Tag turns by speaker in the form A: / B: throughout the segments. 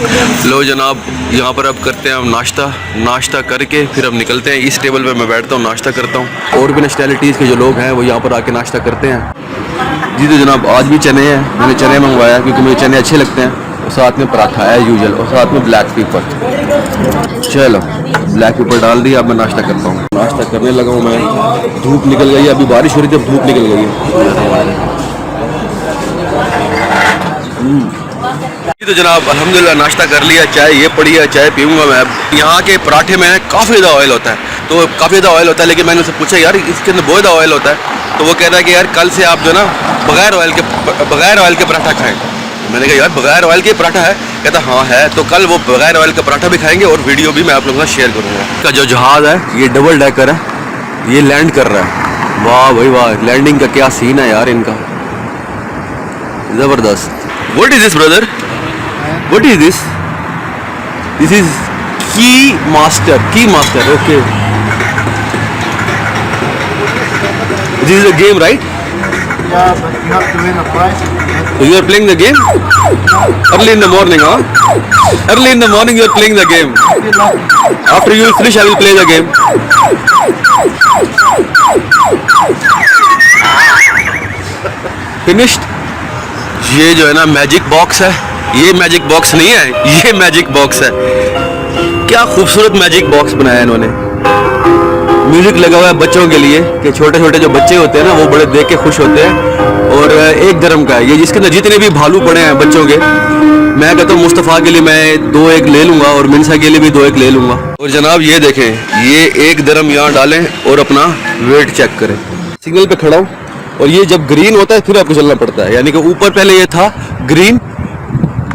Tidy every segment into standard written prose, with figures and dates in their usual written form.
A: लो जनाब, यहाँ पर अब करते हैं हम नाश्ता करके फिर हम निकलते हैं। इस टेबल पे मैं बैठता हूँ, नाश्ता करता हूँ। और भी नेशनैलिटीज़ के जो लोग हैं वो यहाँ पर आके नाश्ता करते हैं। जी तो जनाब, आज भी चने हैं, मैंने चने मंगवाया क्योंकि मुझे चने अच्छे लगते हैं। और साथ में पराठा है यूजुअल, और साथ में ब्लैक पेपर। चलो ब्लैक पेपर डाल दिया, अब मैं नाश्ता करता हूँ। नाश्ता करने लगा हूँ मैं। धूप निकल गई है, अभी बारिश हो रही थी, अब धूप निकल गई है। तो जनाब अल्हम्दुलिल्लाह नाश्ता कर लिया। चाय ये पड़ी है, चाय पीऊँगा मैं। अब यहाँ के पराठे में काफ़ी ज़्यादा ऑयल होता है, तो काफ़ी ज़्यादा ऑयल होता है। लेकिन मैंने उससे पूछा यार इसके अंदर बहुत ज़्यादा ऑयल होता है, तो वो कह रहा है कि यार कल से आप जो ना बगैर ऑयल के पराठा खाएँ। मैंने कहा यार बगैर ऑयल के पराठा है? कहता हाँ है। तो कल वो बगैर ऑयल का पराठा भी खाएंगे और वीडियो भी मैं आप लोगों के साथ शेयर करूँगा। इसका जो जहाज़ है ये डबल डेकर है, ये लैंड कर रहा है। वाह भाई वाह, लैंडिंग का क्या सीन है यार इनका, ज़बरदस्त। What is this brother? What is this? This is key master. Okay. This is a game, right?
B: Yeah, but you have to win a prize.
A: So you are playing the game early in the morning, huh? Early in the morning you are playing the game. After you will finish, I will play the game. Finished? ये जो है ना magic box है, ये magic box नहीं है, ये magic box है। क्या खूबसूरत मैजिक बॉक्स बनाया है इन्होंने। म्यूजिक लगा हुआ है बच्चों के लिए, कि छोटे छोटे जो बच्चे होते हैं ना वो बड़े देख के खुश होते हैं। और एक धर्म का है ये, जिसके अंदर जितने भी भालू पड़े हैं बच्चों के, मैं कहता हूँ मुस्तफ़ा के लिए मैं 2-1 ले लूँगा और मिनसा के लिए भी 2-1 ले लूँगा। और जनाब ये देखें, ये एक धर्म यहाँ डालें और अपना वेट चेक करें। सिग्नल पे खड़ा हूँ और ये जब ग्रीन होता है फिर आपको चलना पड़ता है, यानी कि ऊपर पहले ये था ग्रीन,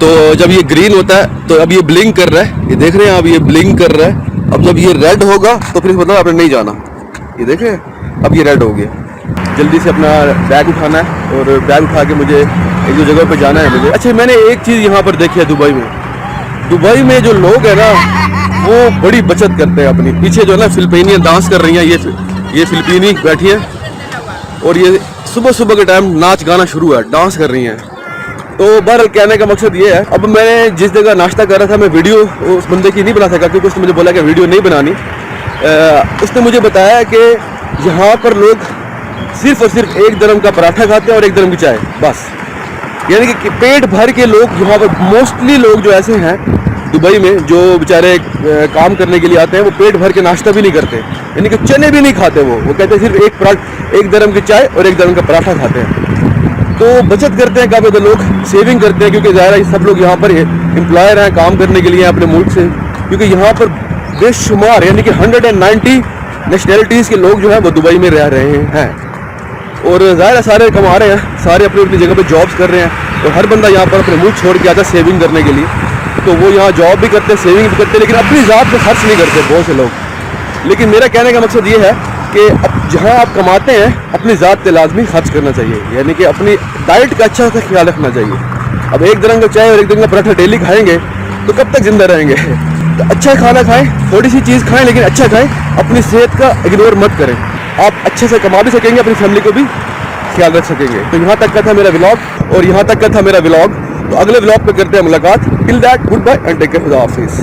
A: तो जब ये ग्रीन होता है तो अब ये ब्लिंक कर रहा है, ये देख रहे हैं, अब ये ब्लिंक कर रहा है। अब जब ये रेड होगा तो फिर मतलब आपने नहीं जाना। ये देखें अब ये रेड हो गया। जल्दी से अपना बैग उठाना है और बैग उठा के मुझे एक दो जगह पे जाना है मुझे। अच्छा, मैंने एक चीज़ यहाँ पर देखी है दुबई में जो लोग हैं ना वो बड़ी बचत करते हैं अपनी। पीछे जो है ना फिलिपीनियन डांस कर रही हैं, ये फिलिपीनी बैठी हैं और ये सुबह सुबह के टाइम नाच गाना शुरू है, डांस कर रही हैं। तो बहरहाल कहने का मकसद ये है, अब मैंने जिस जगह नाश्ता कर रहा था मैं वीडियो उस बंदे की नहीं बना सका क्योंकि उसने मुझे बोला कि वीडियो नहीं बनानी। उसने मुझे बताया कि यहाँ पर लोग सिर्फ और सिर्फ एक धर्म का पराठा खाते हैं और एक धर्म की चाय, बस। यानी कि पेट भर के लोग यहाँ पर, मोस्टली लोग जो ऐसे हैं दुबई में जो बेचारे काम करने के लिए आते हैं, वो पेट भर के नाश्ता भी नहीं करते, यानी कि चने भी नहीं खाते। वो कहते हैं सिर्फ एक धर्म की चाय और एक धर्म का पराठा खाते हैं। तो बचत करते हैं काफ़ी लोग, सेविंग करते हैं, क्योंकि ज़ाहिर है सब लोग यहाँ पर एम्प्लॉयर हैं, काम करने के लिए अपने मुल्क से, क्योंकि यहाँ पर बेशुमार यानी कि 190 नेशनैलिटीज़ के लोग जो हैं वो दुबई में रह रहे हैं। और ज़ाहिर है सारे कमा रहे हैं, सारे अपनी अपनी जगह पे जॉब्स कर रहे हैं। और हर बंदा यहाँ पर अपने मुल्क छोड़ के आता है सेविंग करने के लिए, तो वो यहाँ जॉब भी करते हैं, सेविंग भी करते हैं, लेकिन अपनी ज़ात पे खर्च नहीं करते बहुत से लोग। लेकिन मेरा कहने का मकसद ये है कि अब जहाँ आप कमाते हैं अपनी ज़ात पे लाजमी खर्च करना चाहिए, यानी कि अपनी डाइट का अच्छा सा ख्याल रखना चाहिए। अब एक धर्म का चाय और एक धर्म का पराठा डेली खाएंगे तो कब तक जिंदा रहेंगे? तो अच्छा खाना खाएं, थोड़ी सी चीज़ खाएं, लेकिन अच्छा खाएं, अपनी सेहत का इग्नोर मत करें। आप अच्छे से कमा भी सकेंगे, अपनी फैमिली को भी ख्याल रख सकेंगे। तो यहाँ तक का था मेरा व्लॉग, और यहाँ तक का था मेरा व्लॉग। तो अगले व्लॉग पे करते हैं मुलाकात। Till that goodbye and take care, खुदा हाफिज़।